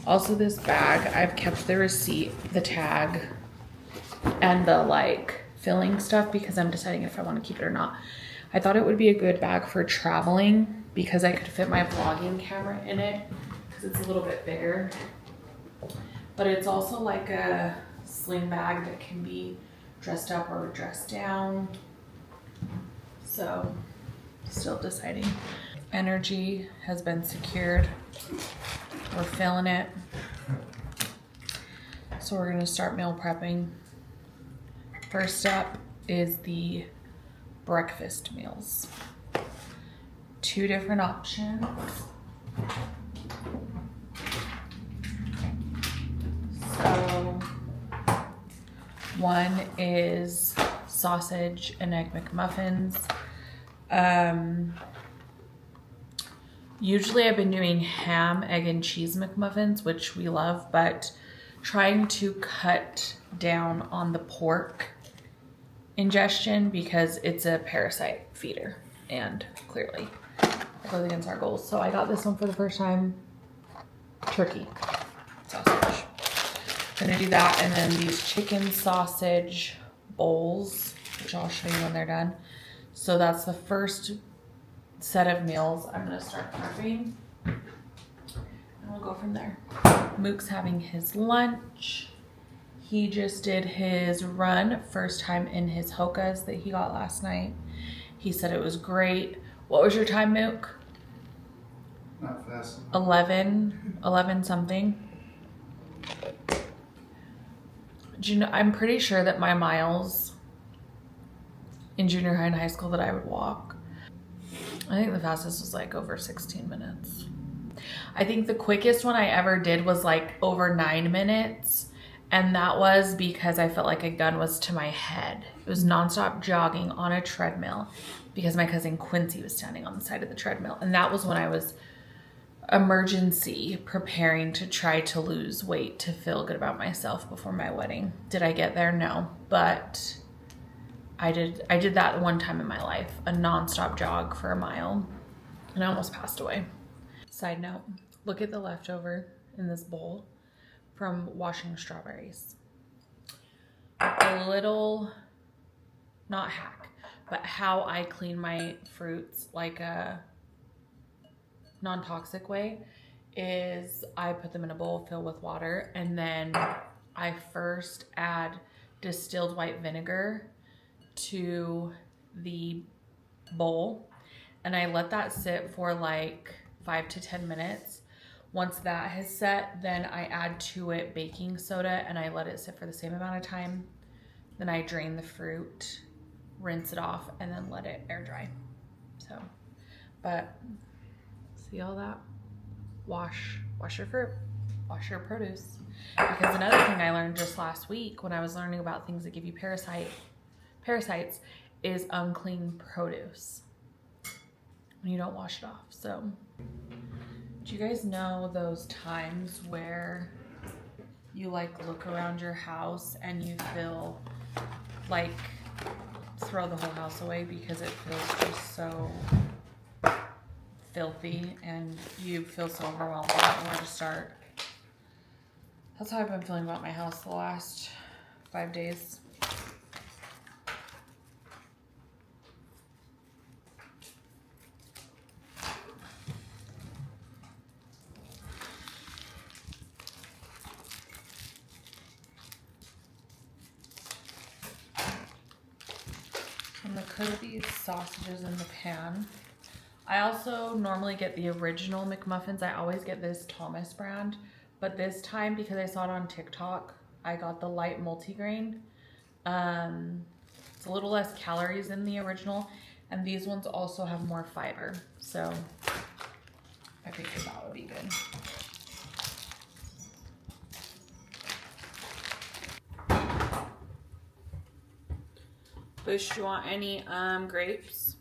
Also, this bag, I've kept the receipt, the tag, and the like filling stuff because I'm deciding if I want to keep it or not. I thought it would be a good bag for traveling because I could fit my vlogging camera in it because it's a little bit bigger. But it's also like a sling bag that can be dressed up or dressed down. So, still deciding. Energy has been secured. We're filling it. So we're gonna start meal prepping. First up is the breakfast meals. 2 different options. So one is sausage and egg McMuffins. Usually I've been doing ham, egg, and cheese McMuffins, which we love, but trying to cut down on the pork ingestion because it's a parasite feeder, and clearly it goes against our goals. So I got this one for the first time, turkey sausage. Gonna do that, and then these chicken sausage bowls, which I'll show you when they're done. So that's the first set of meals I'm gonna start prepping, and we'll go from there. Mook's having his lunch. He just did his run, first time in his Hokas that he got last night. He said it was great. What was your time, Mook? Not fast. 11 something. Do you know, I'm pretty sure that my miles in junior high and high school that I would walk, I think the fastest was like over 16 minutes. I think the quickest one I ever did was like over 9 minutes. And that was because I felt like a gun was to my head. It was nonstop jogging on a treadmill because my cousin Quincy was standing on the side of the treadmill. And that was when I was emergency preparing to try to lose weight to feel good about myself before my wedding. Did I get there? No. But I did that one time in my life, a nonstop jog for a mile, and I almost passed away. Side note, look at the leftover in this bowl from washing strawberries. A little, not hack, but how I clean my fruits like a non-toxic way is I put them in a bowl filled with water, and then I first add distilled white vinegar to the bowl, and I let that sit for like 5 to 10 minutes. Once that has set, then I add to it baking soda and I let it sit for the same amount of time. Then I drain the fruit, rinse it off, and then let it air dry. So, but see all that? Wash your fruit, wash your produce. Because another thing I learned just last week when I was learning about things that give you parasites is unclean produce when you don't wash it off. So, do you guys know those times where you like look around your house and you feel like throw the whole house away because it feels just so filthy and you feel so overwhelmed and where to start? That's how I've been feeling about my house the last 5 days. I'm gonna cook these sausages in the pan. I also normally get the original McMuffins. I always get this Thomas brand, but this time, because I saw it on TikTok, I got the light multigrain. It's a little less calories than the original, and these ones also have more fiber, so I figured that would be good. Bush, do you want any grapes?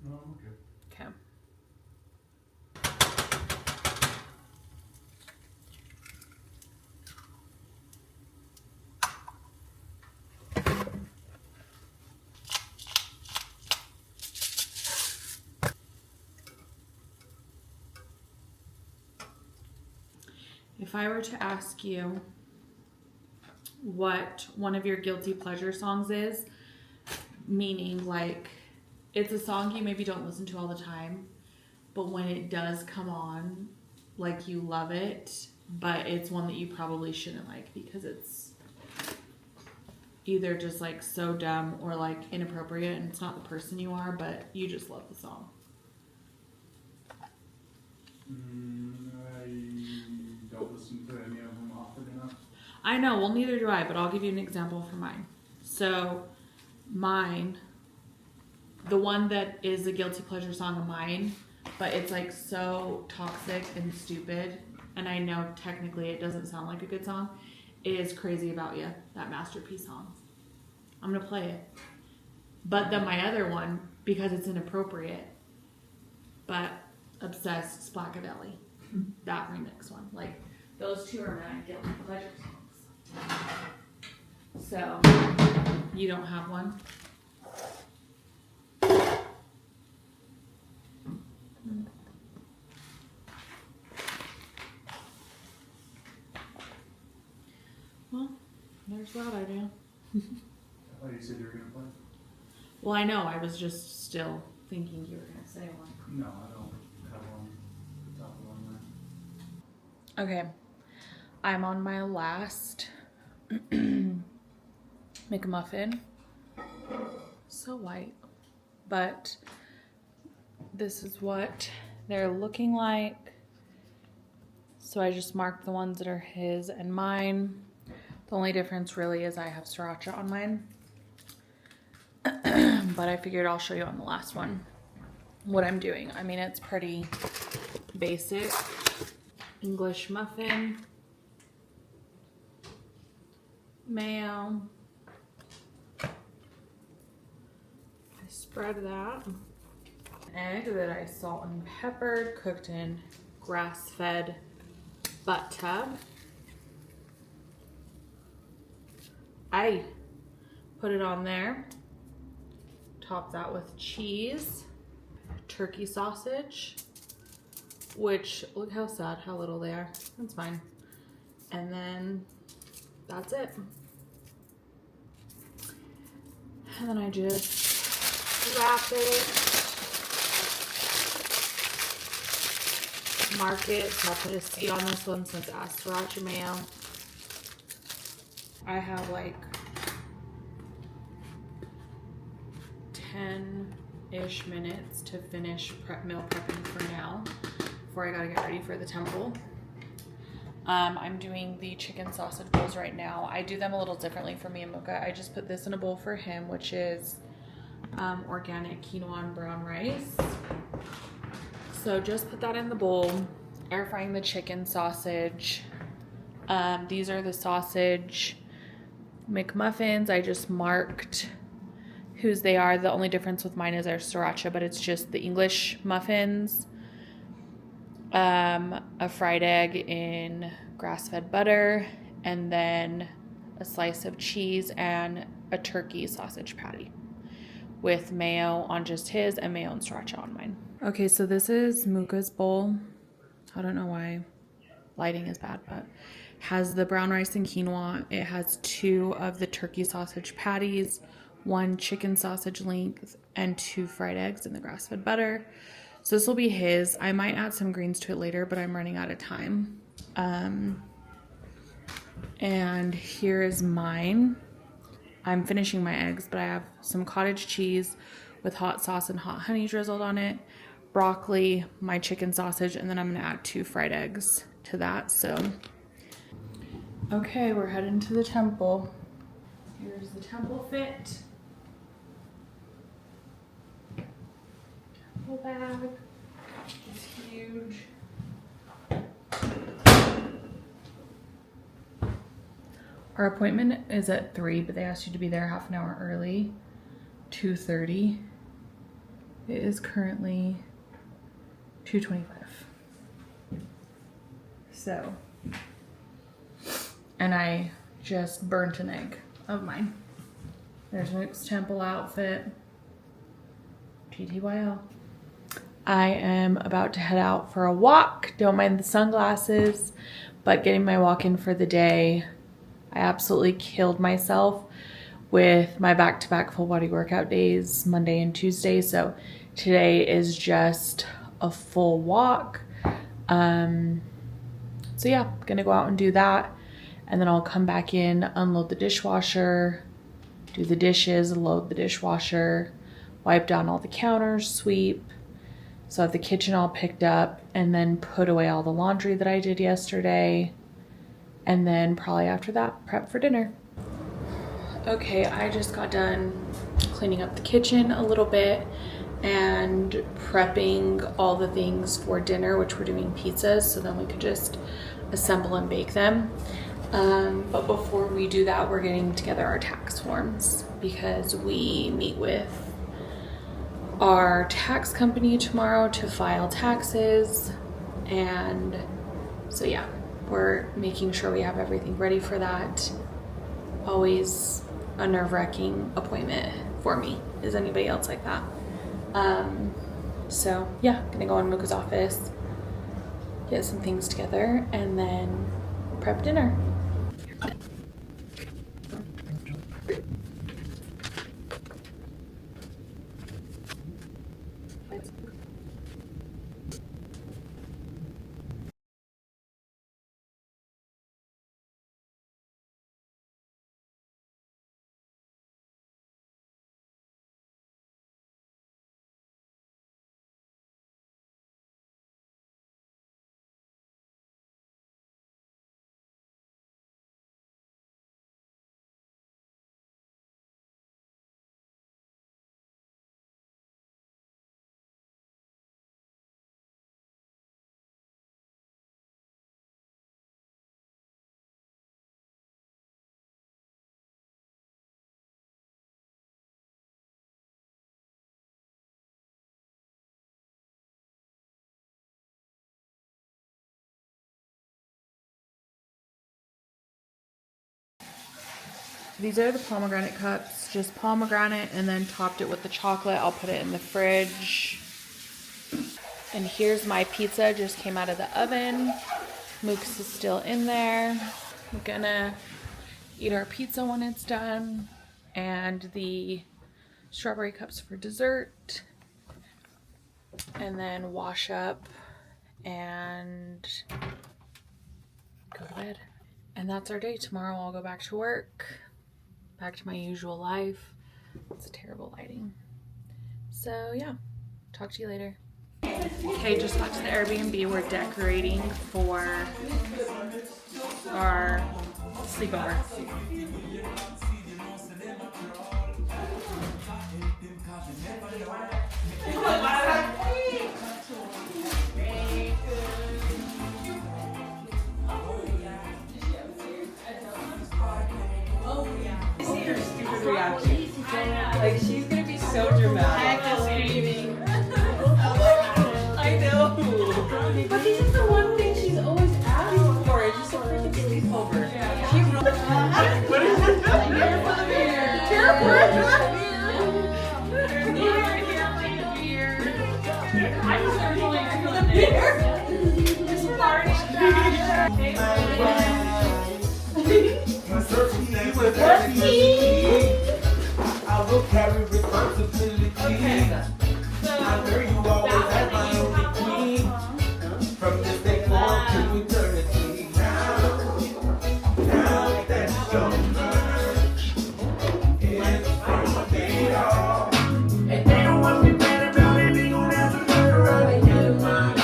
No, I'm okay. Okay. If I were to ask you what one of your guilty pleasure songs is, meaning like it's a song you maybe don't listen to all the time, but when it does come on, like you love it, but it's one that you probably shouldn't like because it's either just like so dumb or like inappropriate and it's not the person you are, but you just love the song. I don't listen to any of them often enough. I know, well, neither do I, but I'll give you an example for mine. So, mine, the one that is a guilty pleasure song of mine, but it's like so toxic and stupid, and I know technically it doesn't sound like a good song, is Crazy About You, that Masterpiece song. I'm gonna play it. But then my other one, because it's inappropriate, but Obsessed, Splackavelli, that remix one. Like, those two are my guilty pleasure songs. So, you don't have one? Well, there's that idea. I thought you said you were going to play. Well, I know. I was just still thinking you were going to say one. No, I don't have one. The top of one there. Okay. I'm on my last McMuffin. So white. But this is what they're looking like. So I just marked the ones that are his and mine. The only difference really is I have sriracha on mine. But I figured I'll show you on the last one what I'm doing. I mean, it's pretty basic. English muffin. Mayo. I spread that. Egg that I salt and peppered, cooked in grass-fed butter. I put it on there. Top that with cheese, turkey sausage, which, look how sad, how little they are. That's fine. And then that's it. And then I just wrap it, mark it. So I'll put a C on this one since it has sriracha mayo. I have like 10-ish minutes to finish meal prepping for now before I gotta get ready for the temple. I'm doing the chicken sausage bowls right now. I do them a little differently for me and Mocha. I just put this in a bowl for him, which is organic quinoa and brown rice. So just put that in the bowl. Air frying the chicken sausage. These are the sausage McMuffins. I just marked whose they are. The only difference with mine is our sriracha, but it's just the English muffins. A fried egg in grass-fed butter, and then a slice of cheese and a turkey sausage patty with mayo on just his and mayo and sriracha on mine. Okay, so this is Muka's bowl. I don't know why lighting is bad, but has the brown rice and quinoa. It has 2 of the turkey sausage patties, 1 chicken sausage length, and 2 fried eggs in the grass-fed butter. So this will be his. I might add some greens to it later, but I'm running out of time. And here is mine. I'm finishing my eggs, but I have some cottage cheese with hot sauce and hot honey drizzled on it, broccoli, my chicken sausage, and then I'm gonna add 2 fried eggs to that. So, okay, we're heading to the temple. Here's the temple fit. Temple bag. It's huge. Our appointment is at 3, but they asked you to be there half an hour early, 2:30. It is currently 2:25. So, and I just burnt an egg of mine. There's Luke's temple outfit. TTYL. I am about to head out for a walk. Don't mind the sunglasses, but getting my walk in for the day. I absolutely killed myself with my back-to-back full body workout days, Monday and Tuesday. So today is just a full walk. So yeah, gonna go out and do that. And then I'll come back in, unload the dishwasher, do the dishes, load the dishwasher, wipe down all the counters, sweep. So I have the kitchen all picked up, and then put away all the laundry that I did yesterday. And then probably after that, prep for dinner. Okay, I just got done cleaning up the kitchen a little bit and prepping all the things for dinner, which we're doing pizzas, so then we could just assemble and bake them. But before we do that, we're getting together our tax forms because we meet with our tax company tomorrow to file taxes. And so yeah, we're making sure we have everything ready for that. Always a nerve-wracking appointment for me. Is anybody else like that? So yeah, gonna go in Mocha's office, get some things together, and then prep dinner. These are the pomegranate cups, just pomegranate, and then topped it with the chocolate. I'll put it in the fridge. And here's my pizza, just came out of the oven. Mook's is still in there. We're gonna eat our pizza when it's done. And the strawberry cups for dessert. And then wash up and go to bed. And that's our day. Tomorrow I'll go back to work. Back to my usual life. It's terrible lighting. So yeah, talk to you later. Okay, just got to the Airbnb. We're decorating for our sleepover. Reaction. Like she's gonna be so dramatic. I know. But this is the one thing she's always asking for. It's just a freaking sleepover. She wrote. What is it? Here for the beer. Here for the beer. I'm circling for the beer. Just party. I will carry responsibility. I know you always have my only queen. From this day forward to eternity. Now that's your merge. It's from the all. And they don't want me better about it. They gon' have to turn around and get it mine.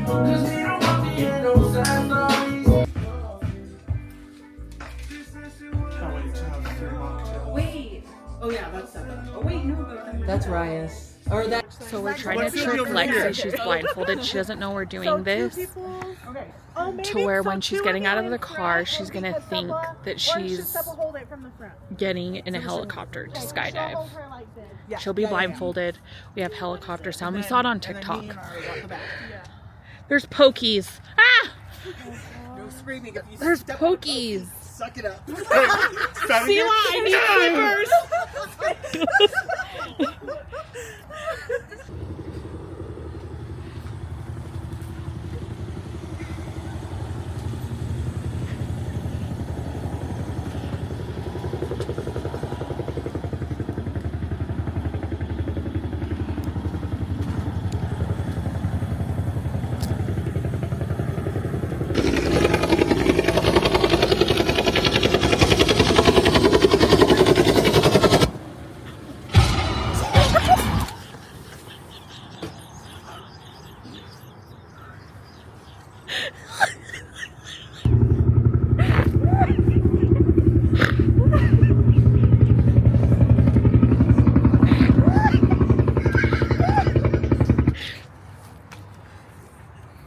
Cause they don't want to hear no sad stories. Wait. Oh yeah, that's 7. Oh wait, no. That's Raya's. Or that. So we're trying to trick Lexi. She's blindfolded. She doesn't know we're doing this. To where when she's getting out of the car, she's gonna think that she's getting in a helicopter to skydive. She'll be blindfolded. We have helicopter sound. We saw it on TikTok. There's pokies. Ah! No screaming if you There's step on a pokies. Suck it up. Sila, I need slippers.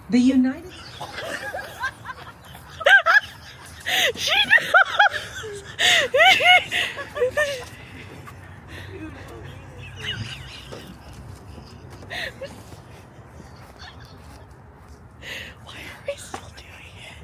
The United. She knows. Why are we still doing it?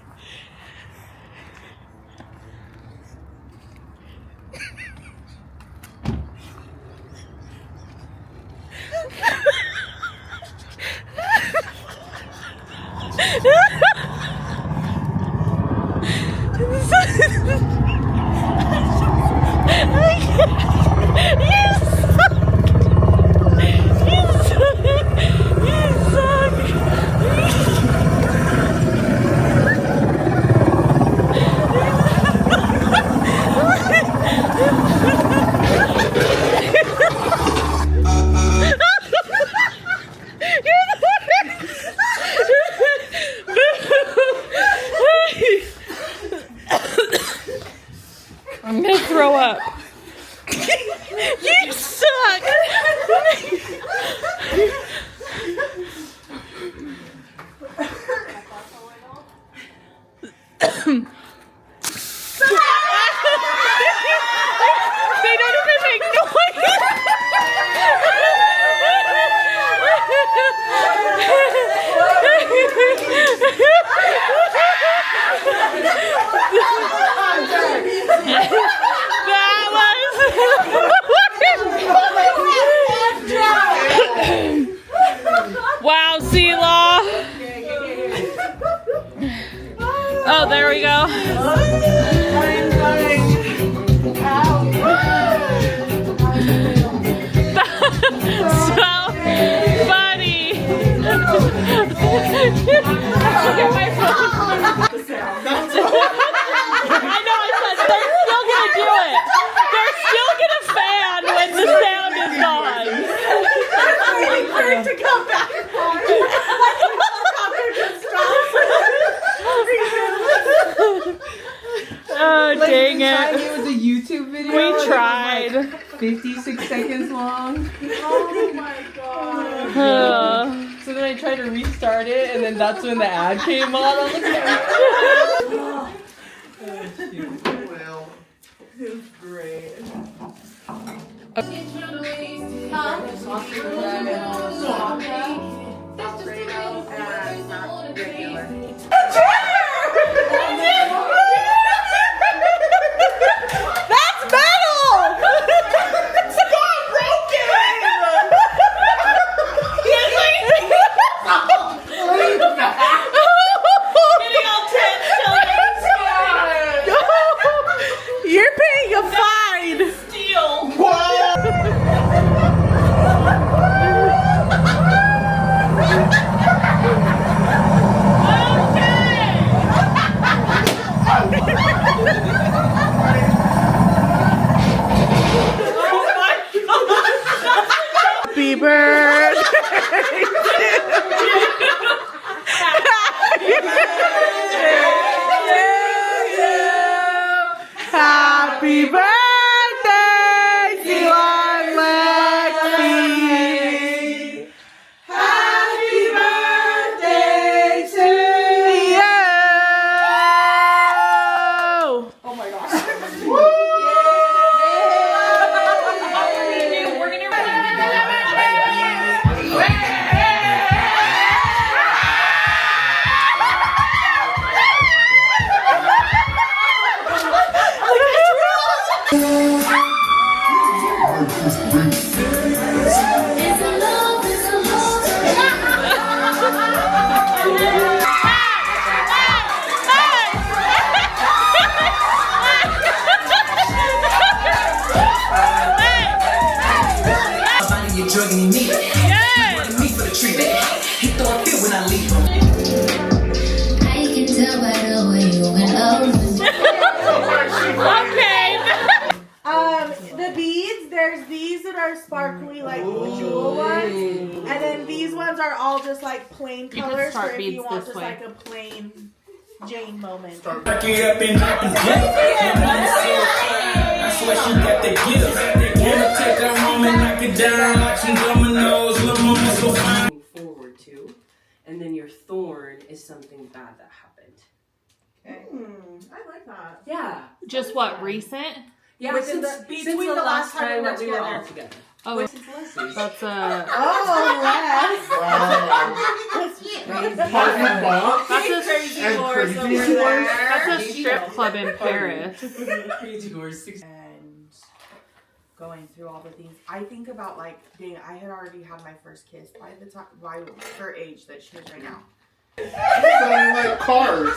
I'm gonna throw up. You suck! They don't even make Wow, Sela. Oh, there we go. So funny. I know, I said they're still gonna do it. They're still gonna fan when the sound is gone. I'm waiting for it to come back on. Oh, dang it. It was a YouTube video. We tried. 56 seconds long. Oh my god. So then I tried to restart it, and then that's when the ad came on. I was like, Well, it's great. That's metal! It's not broken! Getting all tense, Happy birthday to our Lexi. Happy birthday to you. Oh my gosh. You're drugging me. Yes. Me for the treatment. He throw a fit when I leave. I can tell by the way you went Okay. The beads, there's these that are sparkly, like jewel ones, and then these ones are all just like plain colors. For if you want just like a plain Jane moment. Back it up and drop it down. I swear she got the gift. Wanna take her home and knock it down like some dominoes. Little mama so fine. Forward to, and then your thorn is something bad that happened. I like that. Yeah. Just what, recent? Yeah, Within since between the the last last time time we that we were were all together. Oh, Wait, since Leslie's. that's Oh, Les. Crazy horse over Crazy there. that's a strip club in Paris. Crazy horse. And going through all the things, I think about like, dang, I had already had my first kiss by the time, by her age that she is right now. Sounding like cars.